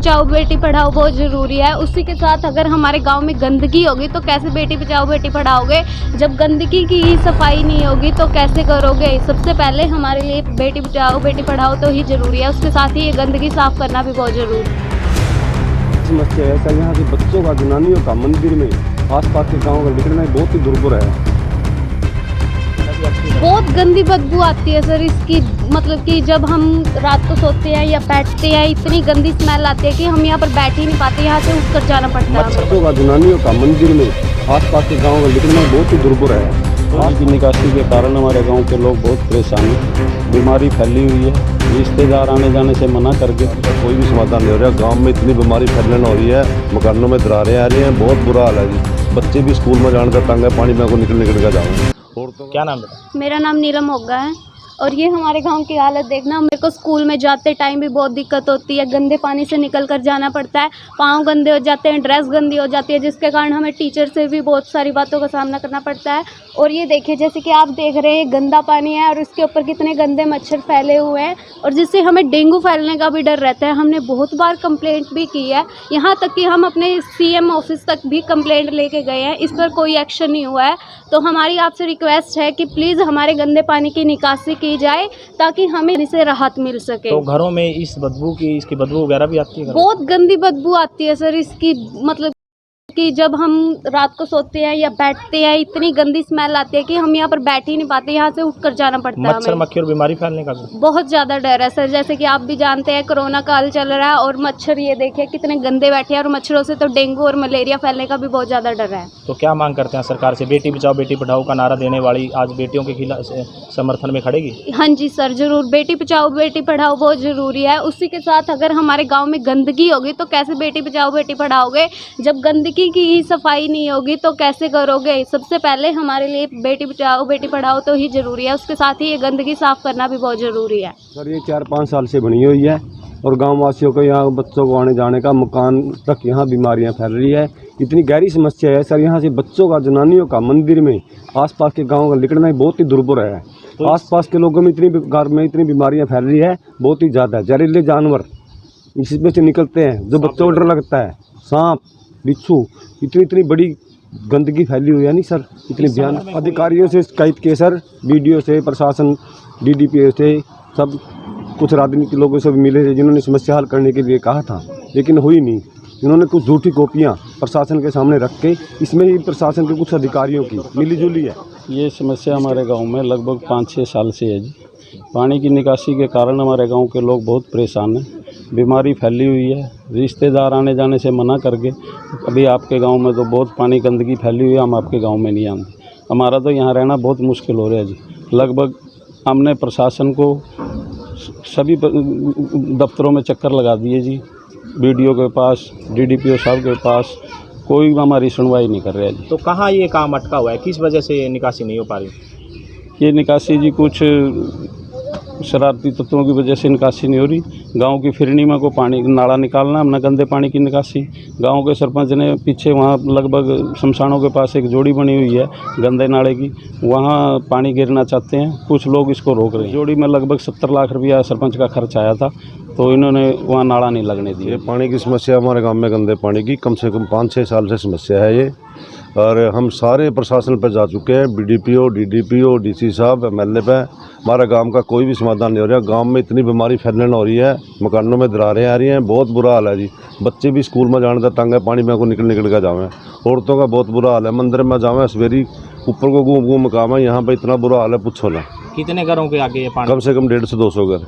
बचाओ बेटी पढ़ाओ बहुत ज़रूरी है। उसी के साथ अगर हमारे गांव में गंदगी होगी तो कैसे बेटी बचाओ बेटी पढ़ाओगे? जब गंदगी की ही सफाई नहीं होगी तो कैसे करोगे? सबसे पहले हमारे लिए बेटी बचाओ बेटी पढ़ाओ तो ही ज़रूरी है, उसके साथ ही ये गंदगी साफ़ करना भी बहुत ज़रूरी है। समस्या है सर, यहाँ के बच्चों का, जनानियों का मंदिर में आसपास के गाँव का निकलना बहुत ही दुर्भर है। बहुत गंदी बदबू आती है सर इसकी, मतलब कि जब हम रात को सोते हैं या बैठते हैं इतनी गंदी स्मेल आती है कि हम यहाँ पर बैठ ही नहीं पाते, यहाँ से उठकर जाना पड़ता है। बच्चों का, जनानियों का मंदिर में आसपास के गाँव का निकलना बहुत ही दुर्भर है। पानी की निकासी के कारण हमारे गांव के लोग बहुत परेशान हैं। बीमारी फैली हुई है, रिश्तेदार आने जाने से मना करके कोई भी समाधान नहीं हो रहा। गांव में इतनी बीमारी फैलने हो रही है, मकानों में दरारें आ रही हैं, बहुत बुरा हाल है जी। बच्चे भी स्कूल में जाने का तंग है, पानी में को निकल कर जाऊँगा। और तो क्या नाम है? मेरा नाम नीलम होगा है। और ये हमारे गांव की हालत देखना, मेरे को स्कूल में जाते टाइम भी बहुत दिक्कत होती है, गंदे पानी से निकल कर जाना पड़ता है, पाँव गंदे हो जाते हैं, ड्रेस गंदी हो जाती है, जिसके कारण हमें टीचर से भी बहुत सारी बातों का सामना करना पड़ता है। और ये देखिए जैसे कि आप देख रहे हैं गंदा पानी है और इसके ऊपर कितने गंदे मच्छर फैले हुए हैं और जिससे हमें डेंगू फैलने का भी डर रहता है। हमने बहुत बार कंप्लेंट भी की है, यहाँ तक कि हम अपने CM ऑफिस तक भी कंप्लेंट लेके गए हैं, इस पर कोई एक्शन नहीं हुआ है। तो हमारी आपसे रिक्वेस्ट है कि प्लीज़ हमारे गंदे पानी की निकासी की जाए ताकि हमें इससे राहत मिल सके। तो घरों में इसकी बदबू वगैरह भी आती है? बहुत गंदी बदबू आती है सर इसकी, मतलब कि जब हम रात को सोते हैं या बैठते हैं इतनी गंदी स्मेल आती है कि हम यहाँ पर बैठ ही नहीं पाते, यहाँ से उठकर जाना पड़ता है। मच्छर मक्खी और बीमारी फैलने का भी बहुत ज़्यादा डर है सर, जैसे कि आप भी जानते हैं कोरोना काल चल रहा है और मच्छर ये देखिए कितने गंदे बैठे हैं और मच्छरों से तो डेंगू और मलेरिया फैलने का भी बहुत ज़्यादा डर है। तो क्या मांग करते हैं सरकार से? बेटी बचाओ बेटी पढ़ाओ का नारा देने वाली आज बेटियों के खिलाफ समर्थन में खड़ेगी? हाँ जी सर, ज़रूर। बेटी बचाओ बेटी पढ़ाओ बहुत ज़रूरी है। उसी के साथ अगर हमारे गांव में गंदगी होगी तो कैसे बेटी बचाओ बेटी पढ़ाओगे? जब गंदगी की ही सफाई नहीं होगी तो कैसे करोगे? सबसे पहले हमारे लिए बेटी बचाओ बेटी पढ़ाओ तो ही ज़रूरी है, उसके साथ ही ये गंदगी साफ़ करना भी बहुत ज़रूरी है। सर ये 4-5 साल से बनी हुई है और गाँव वासियों को, यहाँ बच्चों को आने जाने का, मकान तक यहाँ बीमारियाँ फैल रही है। इतनी गहरी समस्या है सर, यहाँ से बच्चों का, जनानियों का मंदिर में आसपास के गाँव का निकलना बहुत ही दुर्भर है। तो आसपास के लोगों में इतनी बीमारियाँ फैल रही है, बहुत ही ज़्यादा। जहरीले जानवर इसमें से निकलते हैं जो बच्चों को डर लगता है, सांप बिच्छू, इतनी बड़ी गंदगी फैली हुई है। नहीं सर, इतने ध्यान अधिकारियों से शिकायत किए सर, BDO से, प्रशासन, DDPO से, सब कुछ राजनीतिक लोगों से भी मिले थे जिन्होंने समस्या हल करने के लिए कहा था, लेकिन हुई नहीं। इन्होंने कुछ झूठी कॉपियाँ प्रशासन के सामने रख के, इसमें ही प्रशासन के कुछ अधिकारियों की मिलीजुली है। ये समस्या हमारे गांव में लगभग 5-6 साल से है जी। पानी की निकासी के कारण हमारे गांव के लोग बहुत परेशान हैं। बीमारी फैली हुई है, रिश्तेदार आने जाने से मना करके अभी आपके गांव में तो बहुत पानी गंदगी फैली हुई है, हम आपके गांव में नहीं आते। हमारा तो यहाँ रहना बहुत मुश्किल हो रहा है जी। लगभग हमने प्रशासन को सभी दफ्तरों में चक्कर लगा दिए जी, BDO के पास, DDPO साहब के पास, कोई हमारी सुनवाई नहीं कर रहा है जी। तो कहाँ ये काम अटका हुआ है? किस वजह से निकासी नहीं हो पा रही? ये निकासी जी कुछ शरारती तत्वों की वजह से निकासी नहीं हो रही। गांव की फिरनी में को पानी नाला निकालना, हमने गंदे पानी की निकासी। गांव के सरपंच ने पीछे वहाँ लगभग शमशानों के पास एक जोड़ी बनी हुई है गंदे नाले की, वहाँ पानी गिरना चाहते हैं, कुछ लोग इसको रोक रहे हैं। जोड़ी में लगभग 70 लाख रुपया सरपंच का खर्च आया था, तो इन्होंने वहाँ नाला नहीं लगने दिया। ये पानी की समस्या हमारे गाँव में, गंदे पानी की कम से कम 5-6 साल से समस्या है ये, और हम सारे प्रशासन पर जा चुके हैं, BDPO, DDPO, DC साहब, MLA पे। हमारा गांव का कोई भी समाधान नहीं हो रहा। गांव में इतनी बीमारी फैलने हो रही है, मकानों में दरारें आ रही हैं, बहुत बुरा हाल है जी। बच्चे भी स्कूल में जाने का तंग है, पानी में को निकल कर जावें। औरतों का बहुत बुरा हाल है, मंदिर में जावें सवेरी ऊपर को घूम काम है, यहाँ पर इतना बुरा हाल है पूछो ना। कितने घरों के आगे ये पानी? कम से कम 150 से 200 घर।